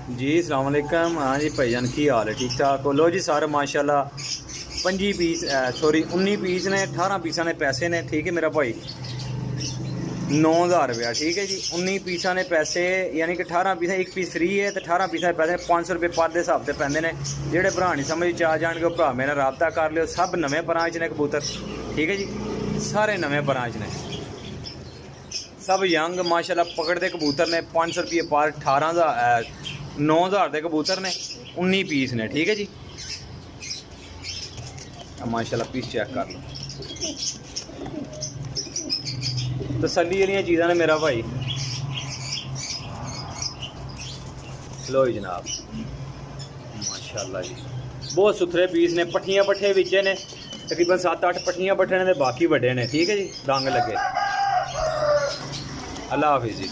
जी अस्सलाम वालेकुम। हाँ जी भाईजान की हाल है? ठीक ठाक हो? लो जी सारे माशाल्लाह 25 पीस सॉरी 19 पीस ने 18 पीसा ने पैसे ने। ठीक है मेरा भाई 9000 रुपया। ठीक है जी 19 पीसा ने पैसे यानी कि 18 पीस एक पीस फ्री है तो 18 पीसा पैसे 500 रुपये पर के हिसाब से पैंदे ने। जेह्ड़े भरा नहीं समझ च आ जाणगे ओह् भरा मेरे नाल राबता कर लियो। सब नवे परां च ने कबूतर। ठीक है जी सारे नवे परां च ने सब यंग माशाल्लाह पकड़ते कबूतर ने। 500 रुपये पर 9000 के कबूतर ने 19 पीस ने। ठीक है जी माशाल्लाह पीस चेक कर लो। तसल्ली वाली चीज़ां ने मेरा भाई। लो जी जनाब माशाल्लाह जी बहुत सुथरे पीस ने। पट्ठियां पट्ठे विच ने तकरीबन 7-8 पट्ठियां पट्ठे ने बाकी बड़े ने। ठीक है जी रंग लगे। अल्लाह हाफिज़ जी।